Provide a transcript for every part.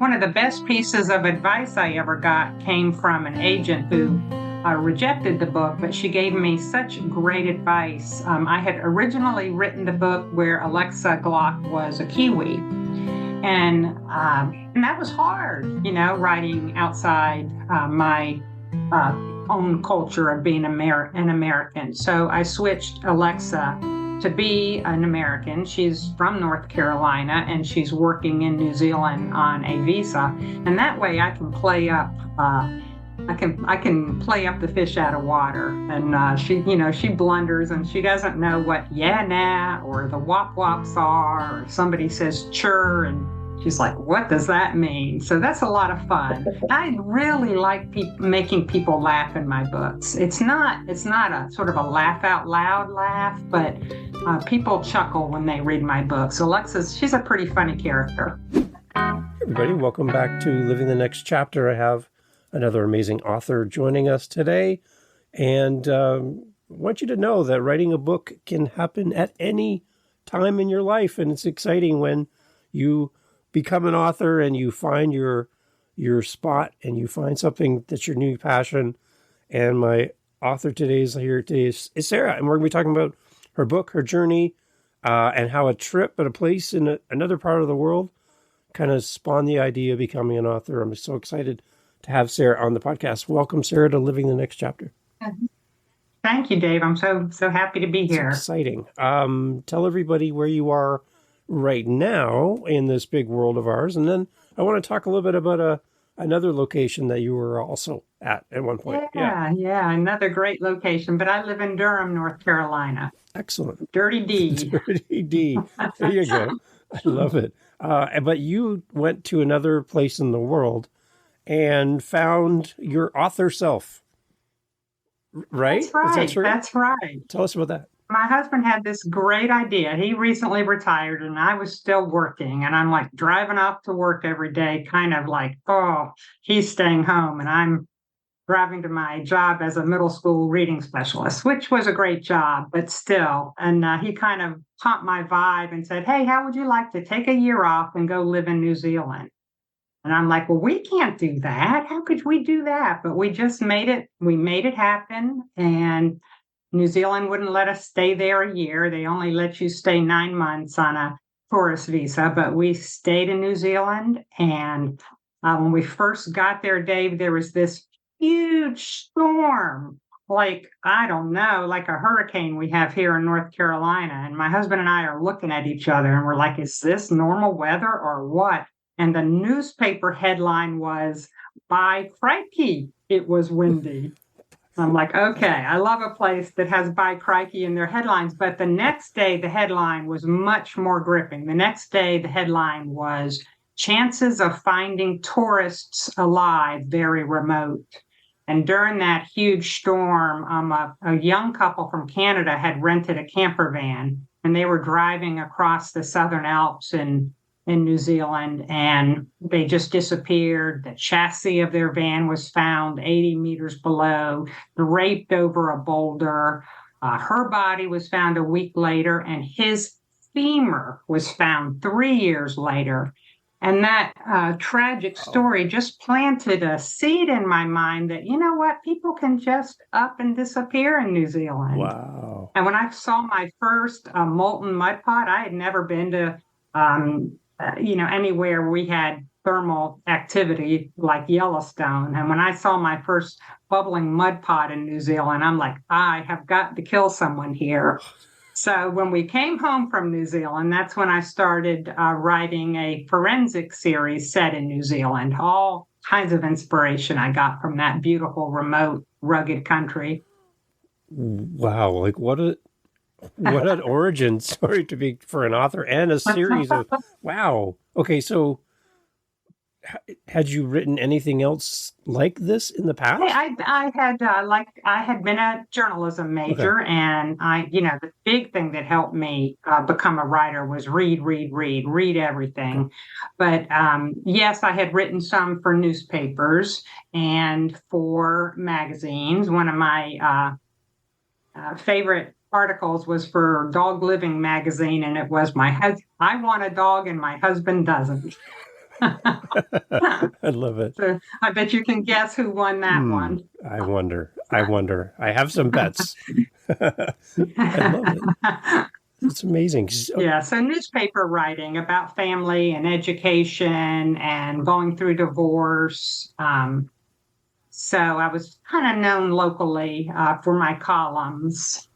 One of the best pieces of advice I ever got came from an agent who rejected the book, but she gave me such great advice. I had originally written the book where Alexa Glock was a Kiwi, and that was hard, writing outside my own culture of being an American. So I switched Alexa to be an American. She's from North Carolina and she's working in New Zealand on a visa. And that way I can play up, I can play up the fish out of water. And she blunders and she doesn't know what yeah, nah, or the wop wops are, or somebody says chur and she's like, what does that mean? So that's a lot of fun. I really like making people laugh in my books. It's not a sort of a laugh out loud laugh, but people chuckle when they read my books. She's a pretty funny character. Hey everybody, welcome back to Living the Next Chapter. I have another amazing author joining us today. And I want you to know that writing a book can happen at any time in your life. And it's exciting when you become an author and you find your spot and you find something that's your new passion. And my author today is Sara, and we're going to be talking about her book, her journey, and how a trip at a place in another part of the world kind of spawned the idea of becoming an author. I'm so excited to have Sara on the podcast. Welcome, Sara, to Living the Next Chapter. Thank you, Dave. I'm so happy to be here. It's exciting. Tell everybody where you are right now in this big world of ours. And then I want to talk a little bit about another location that you were also at one point. Yeah, another great location. But I live in Durham, North Carolina. Excellent. Dirty D. Dirty D. There you go. I love it. But you went to another place in the world and found your author self, right? That's right. Is that true? That's right. Tell us about that. My husband had this great idea. He recently retired and I was still working, and I'm like driving off to work every day, kind of like, oh, he's staying home and I'm driving to my job as a middle school reading specialist, which was a great job, but still. And he kind of caught my vibe and said, hey, how would you like to take a year off and go live in New Zealand? And I'm like, well, we can't do that. How could we do that? But we just made it happen. And New Zealand wouldn't let us stay there a year. They only let you stay 9 months on a tourist visa, but we stayed in New Zealand. And when we first got there, Dave, there was this huge storm, like, I don't know, like a hurricane we have here in North Carolina. And my husband and I are looking at each other and we're like, is this normal weather or what? And the newspaper headline was, by crikey, it was windy. I'm like, okay, I love a place that has by crikey in their headlines. But the next day, the headline was much more gripping. The next day, the headline was, chances of finding tourists alive very remote. And during that huge storm, a young couple from Canada had rented a camper van, and they were driving across the Southern Alps in New Zealand, and they just disappeared. The chassis of their van was found 80 meters below, draped over a boulder. Her body was found a week later, and his femur was found 3 years later. And that tragic story just planted a seed in my mind that, you know what, people can just up and disappear in New Zealand. Wow. And when I saw my first molten mud pot, I had never been to anywhere where we had thermal activity like Yellowstone. And when I saw my first bubbling mud pot in New Zealand, I'm like, I have got to kill someone here. So when we came home from New Zealand, that's when I started writing a forensic series set in New Zealand. All kinds of inspiration I got from that beautiful, remote, rugged country. Wow. Like what an origin story to be for an author and a series of, wow. Okay. So had you written anything else like this in the past? I had been a journalism major, okay. And the big thing that helped me become a writer was read everything. Okay. But yes, I had written some for newspapers and for magazines. One of my favorite articles was for Dog Living magazine, and it was I want a dog and my husband doesn't. I love it. So I bet you can guess who won that one. I wonder. I wonder. I have some bets. I love it. It's amazing. Yeah, so newspaper writing about family and education and going through divorce. So I was kind of known locally for my columns.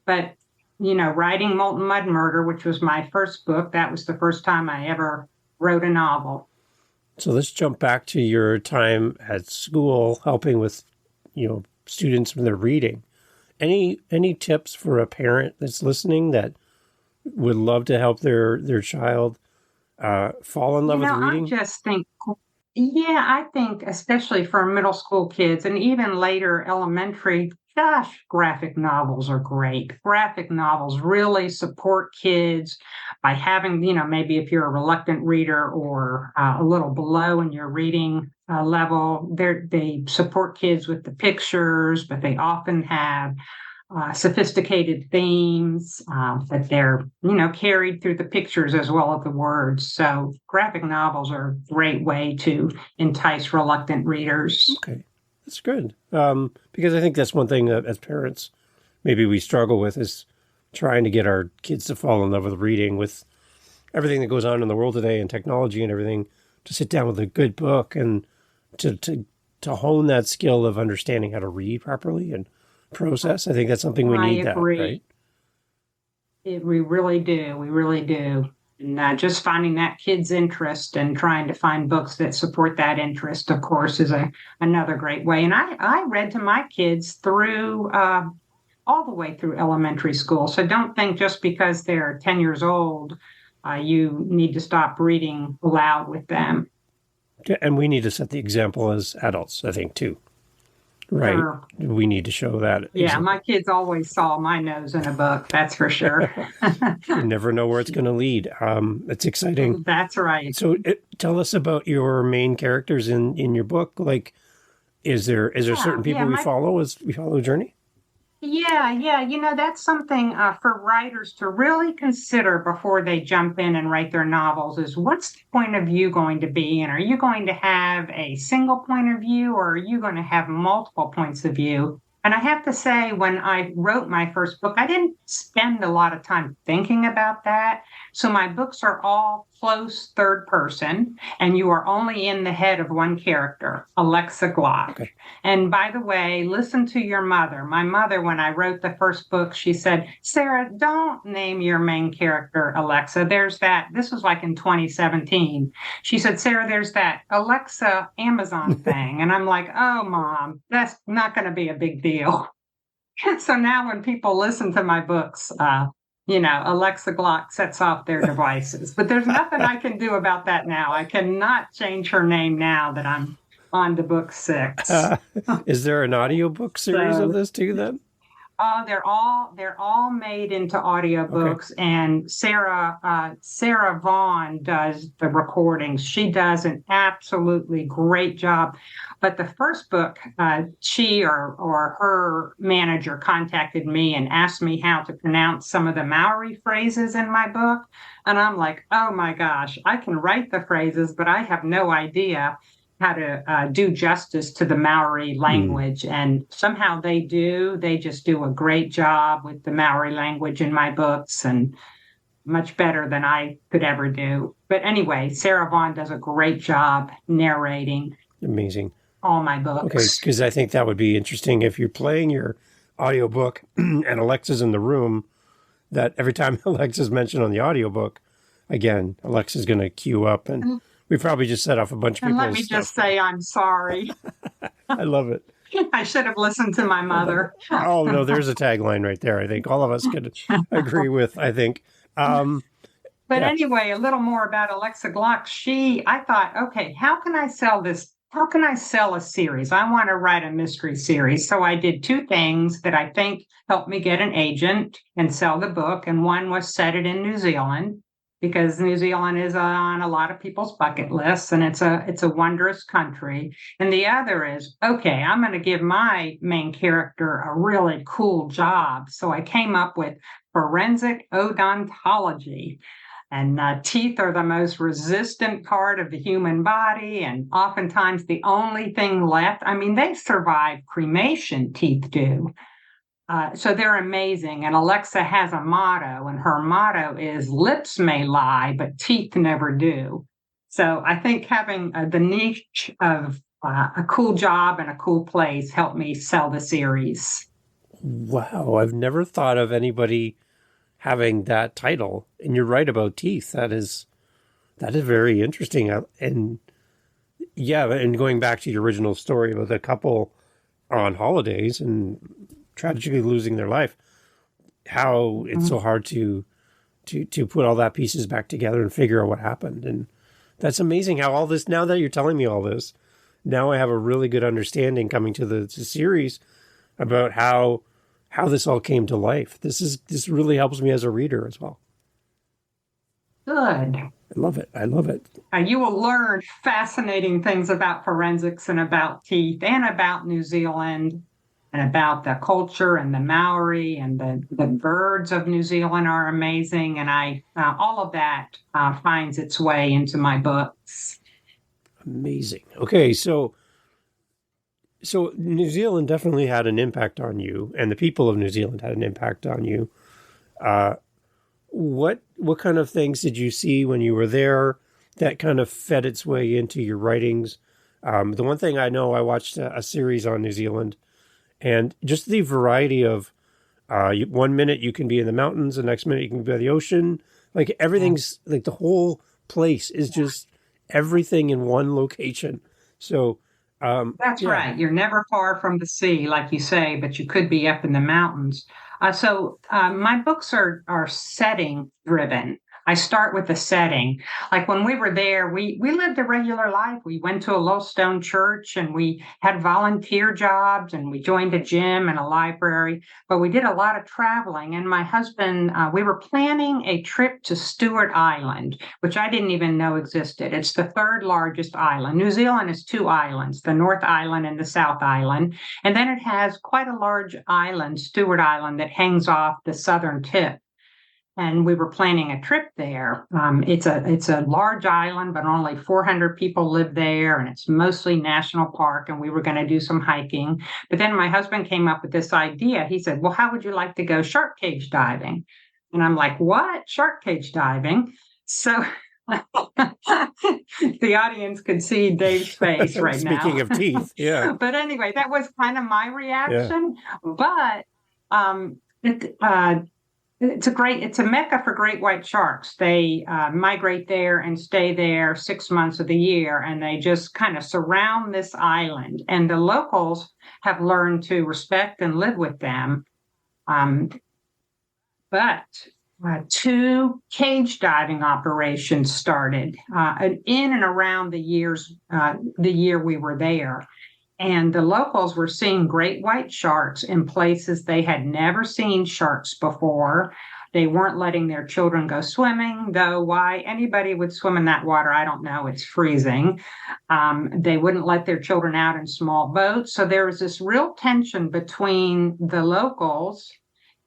But, writing Molten Mud Murder, which was my first book, that was the first time I ever wrote a novel. So let's jump back to your time at school helping with, students when they're reading. Any tips for a parent that's listening that would love to help their child fall in love with reading? I think especially for middle school kids and even later elementary, gosh, graphic novels are great. Graphic novels really support kids by having, maybe if you're a reluctant reader or a little below in your reading level, they support kids with the pictures, but they often have sophisticated themes that they're, carried through the pictures as well as the words. So graphic novels are a great way to entice reluctant readers. Okay, that's good. Because I think that's one thing that as parents, maybe we struggle with is trying to get our kids to fall in love with reading with everything that goes on in the world today and technology and everything, to sit down with a good book and to hone that skill of understanding how to read properly and process. I think that's something we need. That, right? We really do. We really do. And just finding that kid's interest and trying to find books that support that interest, of course, is another great way. And I read to my kids through all the way through elementary school. So don't think just because they're 10 years old, you need to stop reading aloud with them. And we need to set the example as adults, I think, too. Right. Sure. We need to show that. Yeah, example. My kids always saw my nose in a book. That's for sure. You never know where it's going to lead. It's exciting. That's right. So tell us about your main characters in your book. Like, is there certain people we follow as we follow a journey? Yeah. That's something for writers to really consider before they jump in and write their novels is what's the point of view going to be? And are you going to have a single point of view or are you going to have multiple points of view? And I have to say, when I wrote my first book, I didn't spend a lot of time thinking about that. So my books are all close third person, and you are only in the head of one character, Alexa Glock. Okay. And by the way, listen to your mother. My mother, when I wrote the first book, she said, Sarah, don't name your main character Alexa. There's that. This was like in 2017. She said, Sarah, there's that Alexa Amazon thing. And I'm like, oh, Mom, that's not going to be a big deal. So now when people listen to my books, Alexa Glock sets off their devices. But there's nothing I can do about that now. I cannot change her name now that I'm on to book 6. Is there an audiobook series of this too then? They're all made into audiobooks, okay. And Sarah Vaughn does the recordings. She does an absolutely great job. But the first book, she or her manager contacted me and asked me how to pronounce some of the Maori phrases in my book. And I'm like, oh my gosh, I can write the phrases, but I have no idea how to do justice to the Maori language. And somehow they just do a great job with the Maori language in my books, and much better than I could ever do. But anyway, Sarah Vaughn does a great job narrating. Amazing. All my books. Okay, because I think that would be interesting if you're playing your audiobook and Alexa's in the room, that every time Alexa's mentioned on the audiobook, again, Alexa's going to queue up and we probably just set off a bunch of people. And let me just say I'm sorry. I love it. I should have listened to my mother. Oh, no, there's a tagline right there. I think all of us could agree with, I think. Anyway, a little more about Alexa Glock. I thought, okay, how can I sell this? How can I sell a series? I want to write a mystery series. So I did 2 things that I think helped me get an agent and sell the book. And one was set it in New Zealand, because New Zealand is on a lot of people's bucket lists, and it's a wondrous country. And the other is, okay, I'm going to give my main character a really cool job. So I came up with forensic odontology. And teeth are the most resistant part of the human body, and oftentimes the only thing left. I mean, they survive cremation, teeth do. So they're amazing. And Alexa has a motto, and her motto is lips may lie, but teeth never do. So I think having the niche of a cool job and a cool place helped me sell the series. Wow, I've never thought of anybody having that title. And you're right about teeth. That is very interesting. And yeah, and going back to your original story about the couple on holidays and tragically losing their life, how it's so hard to put all that pieces back together and figure out what happened. And that's amazing how all this, now that you're telling me all this, now I have a really good understanding coming to the series about how this all came to life. This really helps me as a reader as well. Good. I love it. I love it. You will learn fascinating things about forensics and about teeth and about New Zealand and about the culture and the Maori, and the birds of New Zealand are amazing. And all of that finds its way into my books. Amazing. Okay, so New Zealand definitely had an impact on you, and the people of New Zealand had an impact on you. What kind of things did you see when you were there that kind of fed its way into your writings? The one thing I know, I watched a series on New Zealand, and just the variety of 1 minute you can be in the mountains, the next minute you can be by the ocean. Like everything's like the whole place is just everything in one location. So that's right. You're never far from the sea, like you say, but you could be up in the mountains. So my books are setting driven. I start with the setting. Like when we were there, we lived a regular life. We went to a little stone church, and we had volunteer jobs, and we joined a gym and a library, but we did a lot of traveling. And my husband, we were planning a trip to Stewart Island, which I didn't even know existed. It's the third largest island. New Zealand is two islands, the North Island and the South Island. And then it has quite a large island, Stewart Island, that hangs off the southern tip. And we were planning a trip there. It's a large island, but only 400 people live there, and it's mostly national park. And we were going to do some hiking. But then my husband came up with this idea. He said, "Well, how would you like to go shark cage diving?" And I'm like, "What? Shark cage diving?" So the audience could see Dave's face right now. Speaking of teeth, yeah. But anyway, that was kind of my reaction. Yeah. But it's a mecca for great white sharks. They migrate there and stay there 6 months of the year, and they just kind of surround this island. And the locals have learned to respect and live with them. But two cage diving operations started in and around the year we were there. And the locals were seeing great white sharks in places they had never seen sharks before. They weren't letting their children go swimming, though why anybody would swim in that water, I don't know. It's freezing. They wouldn't let their children out in small boats. So there was this real tension between the locals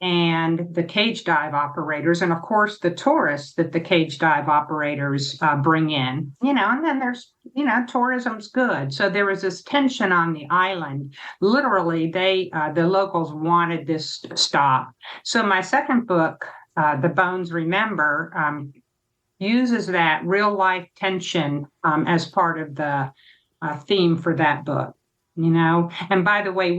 and the cage dive operators, and of course the tourists that the cage dive operators bring in, and then there's, tourism's good. So there was this tension on the island. Literally, the locals wanted this to stop. So my second book, The Bones Remember, uses that real life tension as part of the theme for that book. And by the way,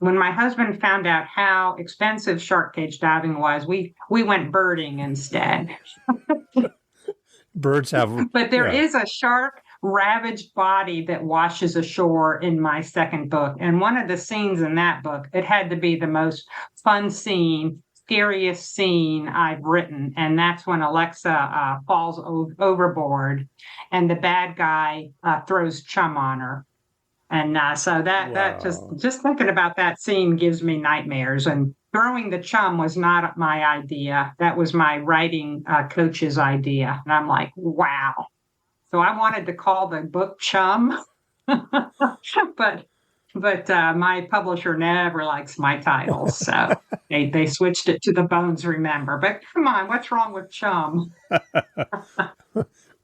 when my husband found out how expensive shark cage diving was, we went birding instead. Birds have, but there is a shark ravaged body that washes ashore in my second book. And one of the scenes in that book, it had to be the most fun scene, scariest scene I've written. And that's when Alexa falls overboard and the bad guy throws chum on her. And so that just thinking about that scene gives me nightmares. And throwing the chum was not my idea. That was my writing coach's idea. And I'm like, wow. So I wanted to call the book Chum, but but my publisher never likes my titles, so they switched it to The Bones Remember. But come on, what's wrong with Chum?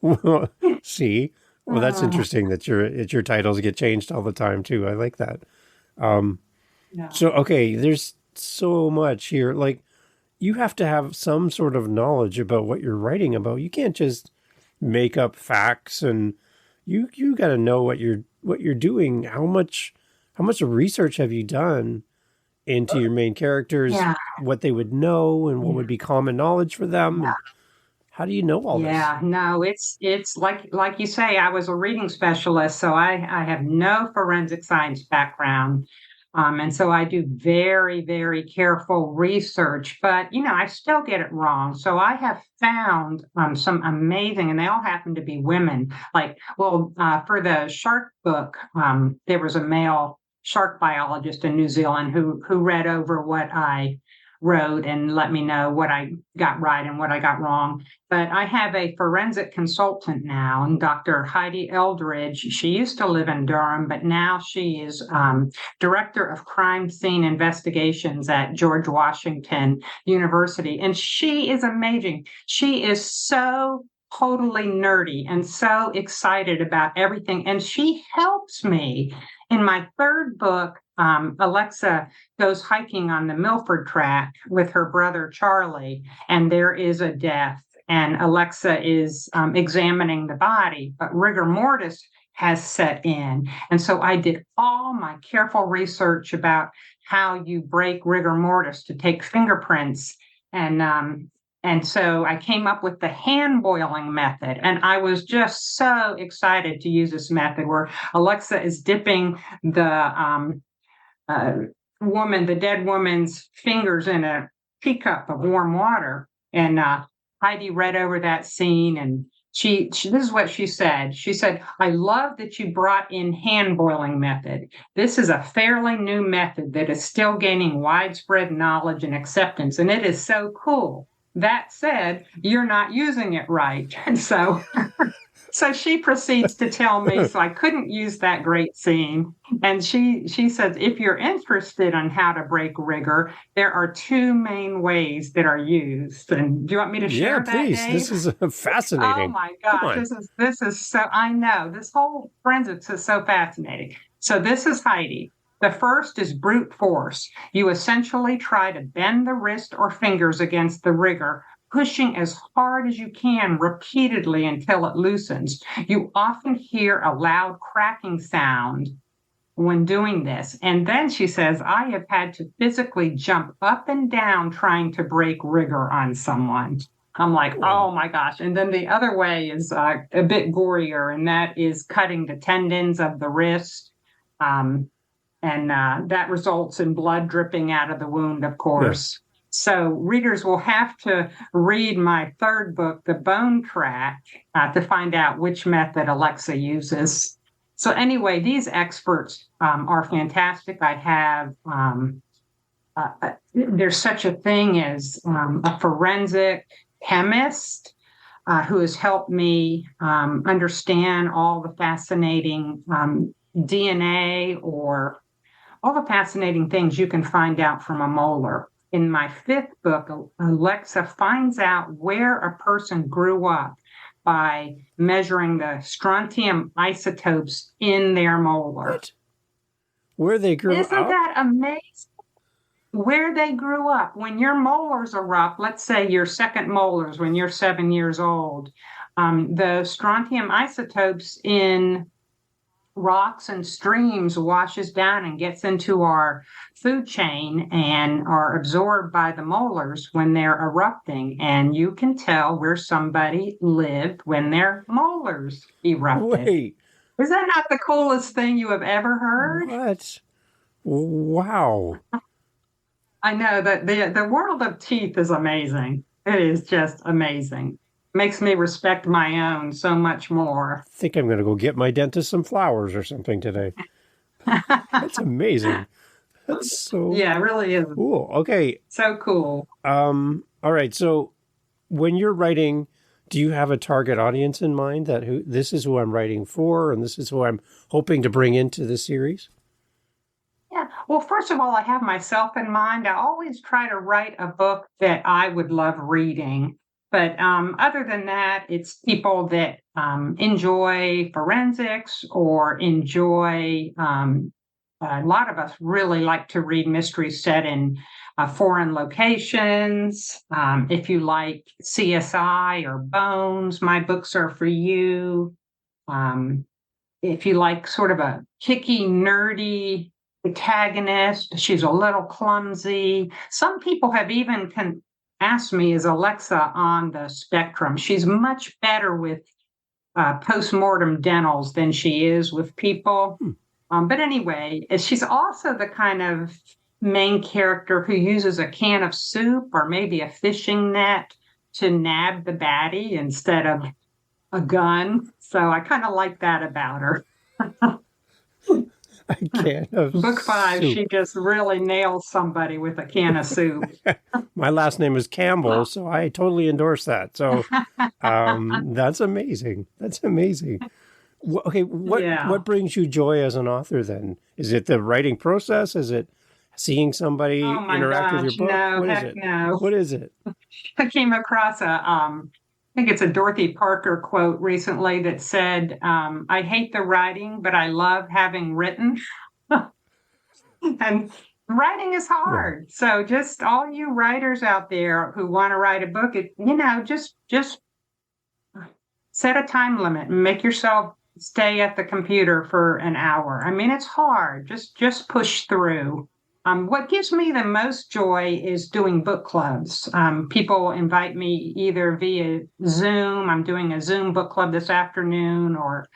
Well, see, well, that's Uh, interesting that your titles get changed all the time too. I like that. yeah. So, okay, there's so much here. Like, you have to have some sort of knowledge about what you're writing about. You can't just make up facts, and you got to know what you're doing. How much research have you done into your main characters, Yeah. what they would know and what would be common knowledge for them, Yeah. and how do you know all this? Yeah, no, it's like you say, I was a reading specialist, so I have no forensic science background. And so I do very, very careful research, but I still get it wrong. So I have found some amazing, and they all happen to be women. Like, well, for the shark book, there was a male shark biologist in New Zealand who read over what I wrote and let me know what I got right and what I got wrong. But I have a forensic consultant now, and Dr. Heidi Eldridge. She used to live in Durham, but now she is director of crime scene investigations at George Washington University. And she is amazing. She is so totally nerdy and so excited about everything. And she helps me in my third book. Alexa goes hiking on the Milford Track with her brother Charlie, and there is a death. And Alexa is examining the body, but rigor mortis has set in. And so I did all my careful research about how you break rigor mortis to take fingerprints. And so I came up with the hand boiling method. And I was just so excited to use this method where Alexa is dipping the the dead woman's fingers in a teacup of warm water. And Heidi read over that scene, and she this is what she said. She said, "I love that you brought in hand boiling method. This is a fairly new method that is still gaining widespread knowledge and acceptance, and it is so cool. That said, you're not using it right." And so she proceeds to tell me, so I couldn't use that great scene. And she says, if you're interested on how to break rigor, there are two main ways that are used. And do you want me to share that, Please. Dave? This is fascinating. Oh my Come gosh, on. this is so, I know, this whole forensics is so fascinating. So this is Heidi. The first is brute force. You essentially try to bend the wrist or fingers against the rigor, pushing as hard as you can repeatedly until it loosens. You often hear a loud cracking sound when doing this. And then she says, I have had to physically jump up and down trying to break rigor on someone. I'm like, oh my gosh. And then the other way is a bit gorier, and that is cutting the tendons of the wrist. And that results in blood dripping out of the wound, of course. Yeah. So readers will have to read my third book, The Bone Track, to find out which method Alexa uses. So anyway, these experts are fantastic. I have, there's such a thing as a forensic chemist who has helped me understand all the fascinating DNA or all the fascinating things you can find out from a molar. In my fifth book, Alexa finds out where a person grew up by measuring the strontium isotopes in their molar. What? Where they grew up? Isn't that amazing? Where they grew up. When your molars are up, let's say your second molars when you're 7 years old, the strontium isotopes in rocks and streams washes down and gets into our food chain and are absorbed by the molars when they're erupting. And you can tell where somebody lived when their molars erupted. Wait. Is that not the coolest thing you have ever heard? What? Wow. I know that the world of teeth is amazing. It is just amazing. Makes me respect my own so much more. I think I'm going to go get my dentist some flowers or something today. That's amazing. That's so... Yeah, it really is. Cool. Okay. So cool. All right. So when you're writing, do you have a target audience in mind that this is who I'm writing for and this is who I'm hoping to bring into the series? Well, first of all, I have myself in mind. I always try to write a book that I would love reading. But other than that, it's people that enjoy forensics or enjoy, a lot of us really like to read mysteries set in foreign locations. If you like CSI or Bones, my books are for you. Um, if you like sort of a kicky, nerdy protagonist, she's a little clumsy. Some people have even asked me, is Alexa on the spectrum? She's much better with post-mortem dentals than she is with people. But anyway, she's also the kind of main character who uses a can of soup or maybe a fishing net to nab the baddie instead of a gun. So I kind of like that about her. A can of Book 5, soup. she just really nails somebody with a can of soup. My last name is Campbell, so I totally endorse that. So that's amazing. That's amazing. Okay, what brings you joy as an author then? Is it the writing process? Is it seeing somebody interact with your book? No, What is heck it? no. What is it? I came across I think it's a Dorothy Parker quote recently that said, I hate the writing, but I love having written. And writing is hard. So just all you writers out there who want to write a book, just set a time limit and make yourself stay at the computer for an hour. I mean, it's hard. Just push through. What gives me the most joy is doing book clubs. People invite me either via Zoom. I'm doing a Zoom book club this afternoon, or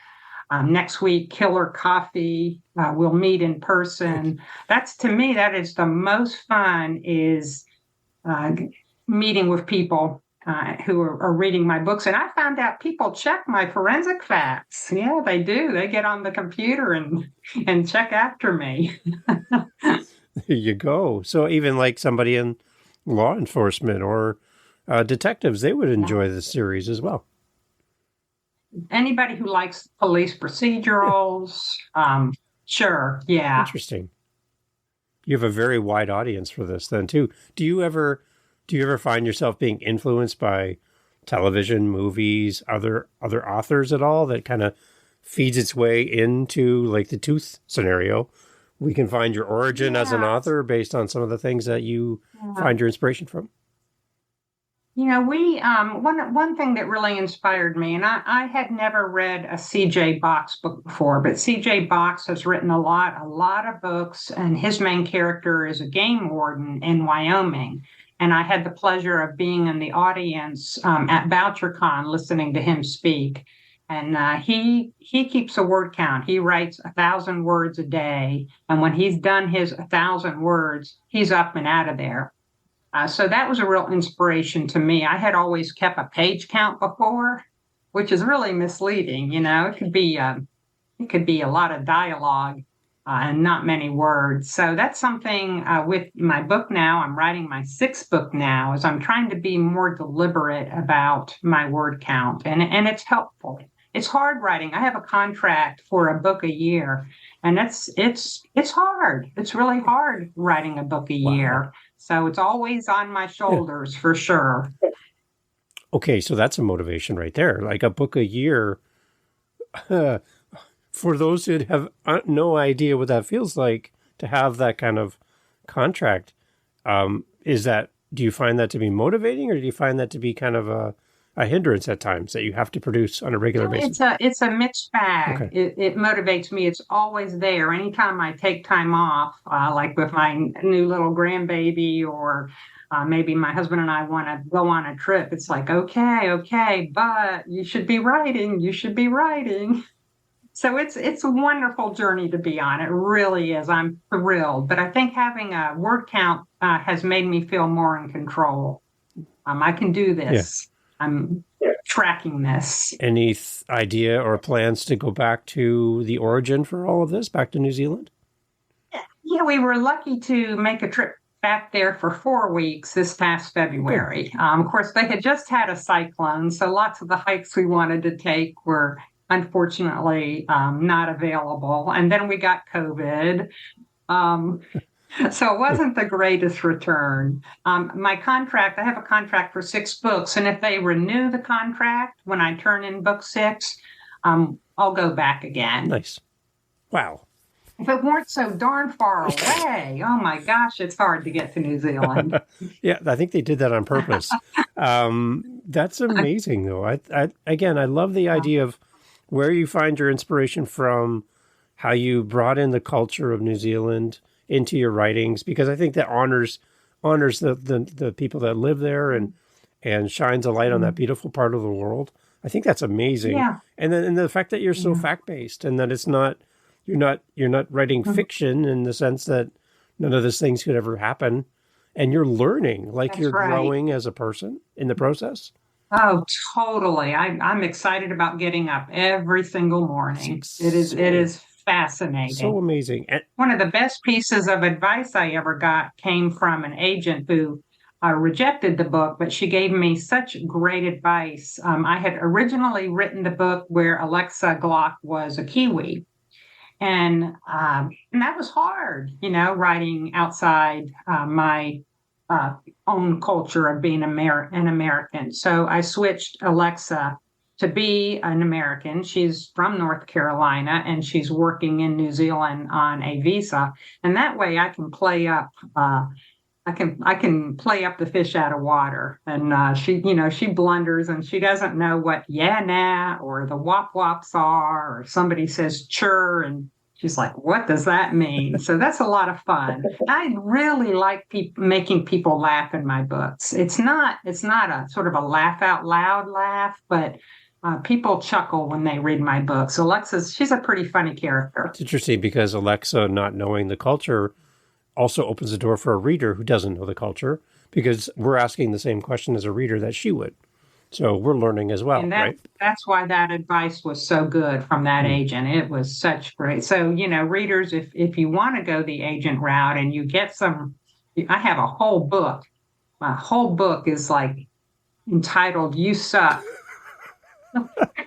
next week, Killer Coffee. We'll meet in person. To me, that is the most fun, is meeting with people who are reading my books. And I found out people check my forensic facts. Yeah, they do. They get on the computer and check after me. There you go. So even like somebody in law enforcement or detectives, they would enjoy this series as well. Anybody who likes police procedurals, sure, yeah. Interesting. You have a very wide audience for this then too. Do you ever find yourself being influenced by television, movies, other authors at all that kind of feeds its way into like the Tooth scenario? We can find your origin as an author based on some of the things that you find your inspiration from. One thing that really inspired me, and I had never read a C.J. Box book before, but C.J. Box has written a lot of books, and his main character is a game warden in Wyoming. And I had the pleasure of being in the audience at VoucherCon, listening to him speak. And he keeps a word count. He writes 1,000 words a day, and when he's done his 1,000 words, he's up and out of there. So that was a real inspiration to me. I had always kept a page count before, which is really misleading. It could be a lot of dialogue and not many words. So that's something with my book now. I'm writing my 6th book now, is I'm trying to be more deliberate about my word count, and it's helpful. It's hard writing. I have a contract for a book a year, and it's hard. It's really hard writing a book a year. So it's always on my shoulders for sure. Okay, so that's a motivation right there. Like a book a year. For those who have no idea what that feels like to have that kind of contract, do you find that to be motivating, or do you find that to be kind of a hindrance at times that you have to produce on a regular basis? It's a mixed bag. Okay. It motivates me. It's always there. Anytime I take time off, like with my new little grandbaby, or maybe my husband and I want to go on a trip, it's like, okay, but you should be writing. You should be writing. So it's a wonderful journey to be on. It really is. I'm thrilled. But I think having a word count has made me feel more in control. I can do this. Yeah. I'm tracking this. Any idea or plans to go back to the origin for all of this, back to New Zealand? Yeah, we were lucky to make a trip back there for 4 weeks this past February. Of course, they had just had a cyclone, so lots of the hikes we wanted to take were unfortunately not available. And then we got COVID. Um, so it wasn't the greatest return. My contract, I have a contract for 6 books, and if they renew the contract when I turn in book 6, I'll go back again. Nice. Wow. If it weren't so darn far away, oh my gosh, it's hard to get to New Zealand. Yeah, I think they did that on purpose. That's amazing, though. I love the idea of where you find your inspiration from, how you brought in the culture of New Zealand into your writings, because I think that honors the people that live there and shines a light on that beautiful part of the world. I think that's amazing. Yeah. And then the fact that you're so fact-based and that it's not you're not writing fiction in the sense that none of those things could ever happen, and you're learning, like That's you're right. growing as a person in the process. Oh, totally. I'm excited about getting up every single morning. It is fascinating. So amazing. And one of the best pieces of advice I ever got came from an agent who rejected the book, but she gave me such great advice. I had originally written the book where Alexa Glock was a Kiwi. And that was hard, writing outside my own culture of being an American. So I switched Alexa to be an American. She's from North Carolina and she's working in New Zealand on a visa. And that way I can play up I can play up the fish out of water. And she blunders and she doesn't know what yeah nah or the wop wops are, or somebody says chur and she's like, what does that mean? So that's a lot of fun. I really like making people laugh in my books. It's not a sort of a laugh out loud laugh, but people chuckle when they read my books. She's a pretty funny character. It's interesting because Alexa not knowing the culture also opens the door for a reader who doesn't know the culture, because we're asking the same question as a reader that she would. So we're learning as well, right? That's why that advice was so good from that agent. It was such great. So, readers, if you want to go the agent route and you get I have a whole book. My whole book is like entitled You Suck.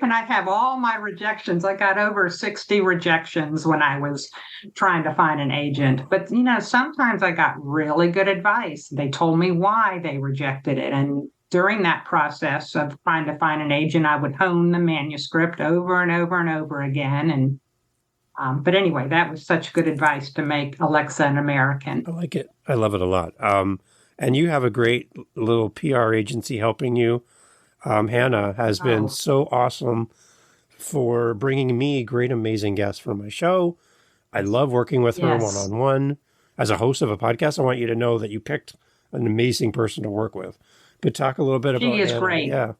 And I have all my rejections. I got over 60 rejections when I was trying to find an agent. But, sometimes I got really good advice. They told me why they rejected it. And during that process of trying to find an agent, I would hone the manuscript over and over and over again. And but anyway, that was such good advice to make Alexa an American. I like it. I love it a lot. And you have a great little PR agency helping you. Hannah has been so awesome for bringing me great, amazing guests for my show. I love working with her one-on-one. As a host of a podcast, I want you to know that you picked an amazing person to work with. But talk a little bit about She is Hannah. great. Yeah.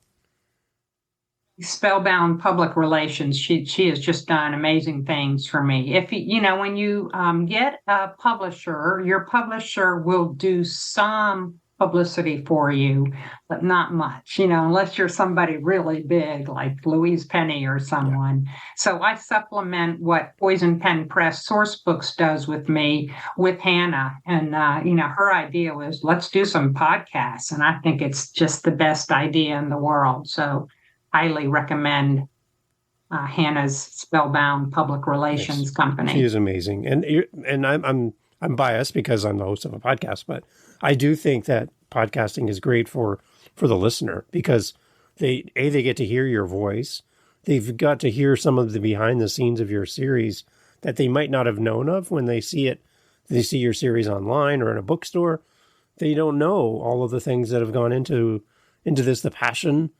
Spellbound public relations. She has just done amazing things for me. If when you get a publisher, your publisher will do some publicity for you, but not much, unless you're somebody really big like Louise Penny or someone. Yeah. So I supplement what Poison Pen Press Source Books does with me with Hannah. And, her idea was, let's do some podcasts. And I think it's just the best idea in the world. So highly recommend Hannah's Spellbound Public Relations company. She is amazing. And I'm biased because I'm the host of a podcast, but I do think that podcasting is great for the listener because they get to hear your voice. They've got to hear some of the behind the scenes of your series that they might not have known of when they see it. They see your series online or in a bookstore. They don't know all of the things that have gone into this, the passion,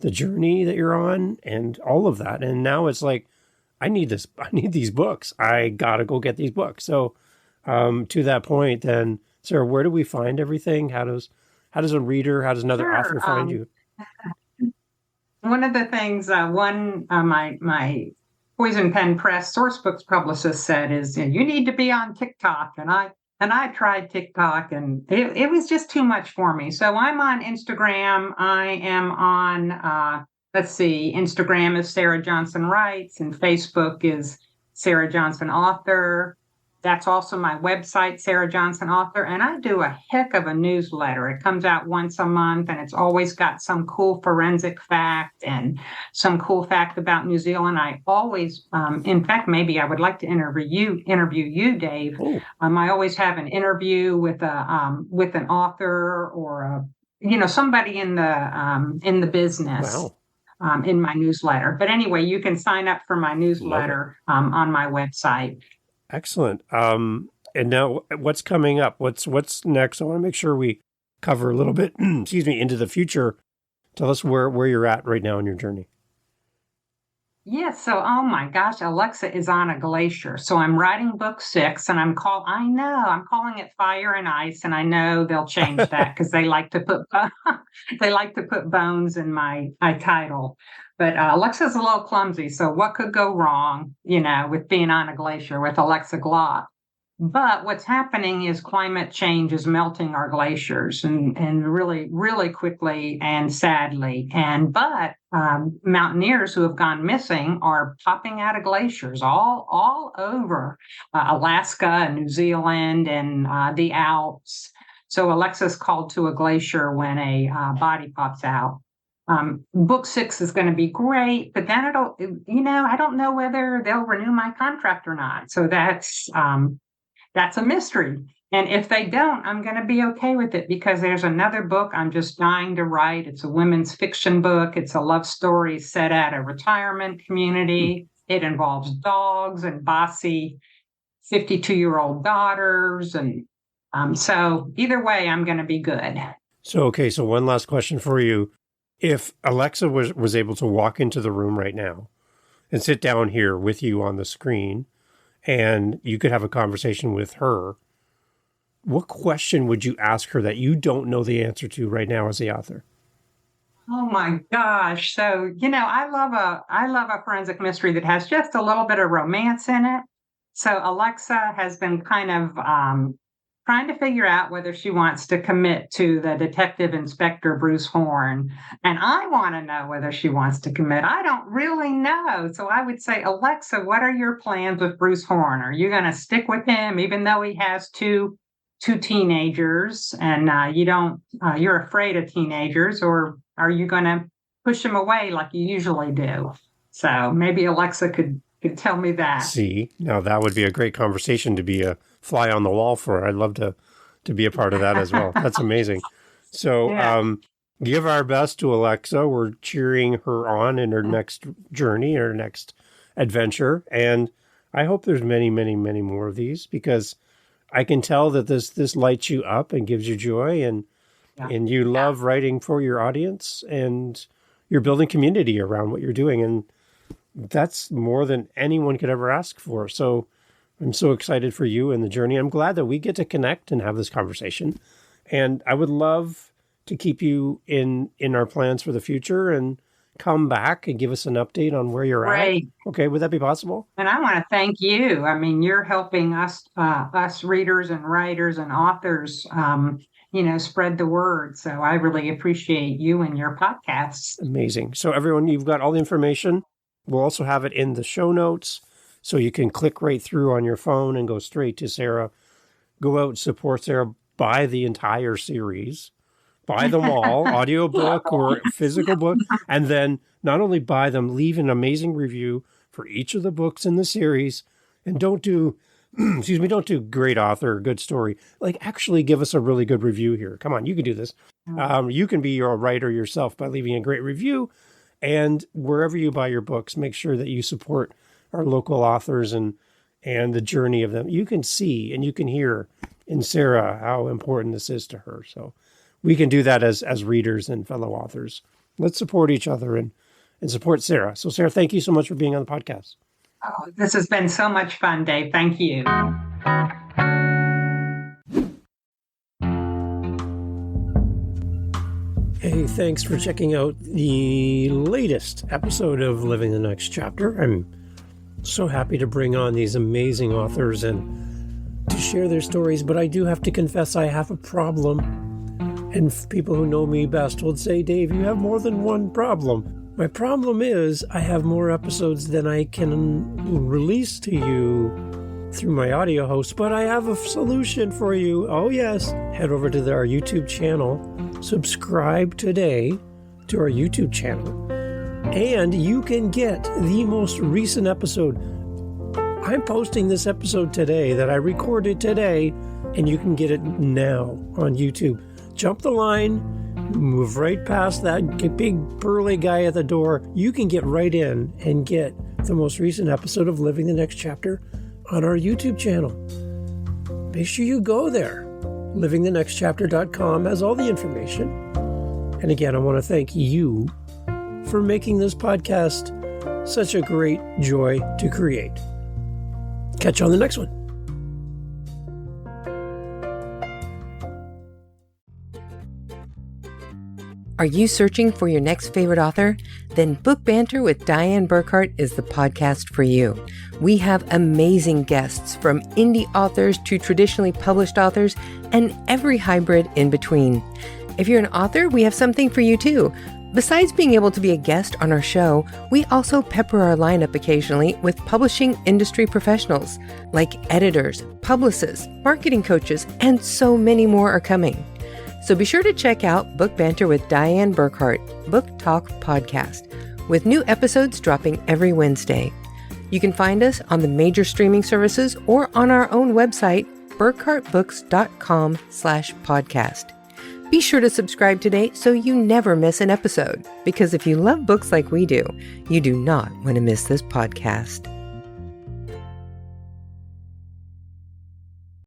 the journey that you're on, and all of that. And now it's like, I need this. I need these books. I gotta go get these books. So to that point, then, Sarah, where do we find everything? How does a reader, how does another author find you? One of the things, my Poison Pen Press Source Books publicist said is, you need to be on TikTok. And I tried TikTok and it was just too much for me. So I'm on Instagram. I am on, Instagram is Sarah Johnson Writes and Facebook is Sarah Johnson Author. That's also my website, Sarah Johnson Author, and I do a heck of a newsletter. It comes out once a month, and it's always got some cool forensic fact and some cool fact about New Zealand. I always, in fact, maybe I would like to interview you, Dave. I always have an interview with an author or somebody in the business. Wow. In my newsletter. But anyway, you can sign up for my newsletter on my website. Excellent. And now what's coming up? What's next? I want to make sure we cover a little bit, into the future. Tell us where you're at right now in your journey. Yes. So, oh my gosh, Alexa is on a glacier. So I'm writing book 6 and I'm calling it Fire and Ice. And I know they'll change that because they like to put bones in my title. But Alexa's a little clumsy. So what could go wrong, with being on a glacier with Alexa Glott? But what's happening is climate change is melting our glaciers and really, really quickly and sadly. But mountaineers who have gone missing are popping out of glaciers all over Alaska and New Zealand and the Alps. So Alexa's called to a glacier when a body pops out. Book 6 is going to be great, but then I don't know whether they'll renew my contract or not. So that's a mystery. And if they don't, I'm going to be okay with it because there's another book I'm just dying to write. It's a women's fiction book. It's a love story set at a retirement community. It involves dogs and bossy 52-year-old daughters. And so either way, I'm going to be good. So one last question for you. If Alexa was able to walk into the room right now and sit down here with you on the screen, and you could have a conversation with her, what question would you ask her that you don't know the answer to right now as the author? Oh my gosh. So, I love a forensic mystery that has just a little bit of romance in it. So Alexa has been kind of trying to figure out whether she wants to commit to the Detective Inspector Bruce Horn. And I want to know whether she wants to commit. I don't really know. So I would say, Alexa, what are your plans with Bruce Horn? Are you going to stick with him, even though he has two teenagers and you're afraid of teenagers, or are you going to push him away like you usually do? So maybe Alexa could tell me that. See, now that would be a great conversation to be a fly on the wall for. I'd love to be a part of that as well. That's amazing. So give our best to Alexa. We're cheering her on in her next journey, her next adventure. And I hope there's many, many, many more of these, because I can tell that this lights you up and gives you joy, and you love writing for your audience, and you're building community around what you're doing. And that's more than anyone could ever ask for. So I'm so excited for you and the journey. I'm glad that we get to connect and have this conversation. And I would love to keep you in our plans for the future and come back and give us an update on where you're at. Okay, would that be possible? And I want to thank you. I mean, you're helping us readers and writers and authors, spread the word. So I really appreciate you and your podcasts. Amazing. So everyone, you've got all the information. We'll also have it in the show notes, so you can click right through on your phone and go straight to Sara. Go out and support Sara. Buy the entire series. Buy them all, audiobook or physical book. And then not only buy them, leave an amazing review for each of the books in the series. And don't do great author, good story. Like, actually give us a really good review here. Come on, you can do this. You can be your writer yourself by leaving a great review. And wherever you buy your books, make sure that you support our local authors and the journey of them. You can see and you can hear in Sara how important this is to her. So we can do that as readers and fellow authors. Let's support each other and support Sara. So Sara, thank you so much for being on the podcast. Oh, this has been so much fun, Dave. Thank you. Hey, thanks for checking out the latest episode of Living the Next Chapter. I'm so happy to bring on these amazing authors and to share their stories, but I do have to confess I have a problem. And people who know me best would say, Dave, you have more than one problem. My problem is I have more episodes than I can release to you through my audio host, but I have a solution for you. Oh yes, head over to our YouTube channel, subscribe today to our YouTube channel, and you can get the most recent episode. I'm posting this episode today that I recorded today, and you can get it now on YouTube. Jump the line, move right past that big burly guy at the door. You can get right in and get the most recent episode of Living the Next Chapter on our YouTube channel. Make sure you go there. livingthenextchapter.com has all the information. And again, I want to thank you for making this podcast such a great joy to create. Catch you on the next one. Are you searching for your next favorite author? Then Book Banter with Dianne Burckhardt is the podcast for you. We have amazing guests from indie authors to traditionally published authors and every hybrid in between. If you're an author, we have something for you too. Besides being able to be a guest on our show, we also pepper our lineup occasionally with publishing industry professionals like editors, publicists, marketing coaches, and so many more are coming. So be sure to check out Book Banter with Dianne Burckhardt, Book Talk Podcast, with new episodes dropping every Wednesday. You can find us on the major streaming services or on our own website, burckhartbooks.com/podcast. Be sure to subscribe today so you never miss an episode, because if you love books like we do, you do not want to miss this podcast.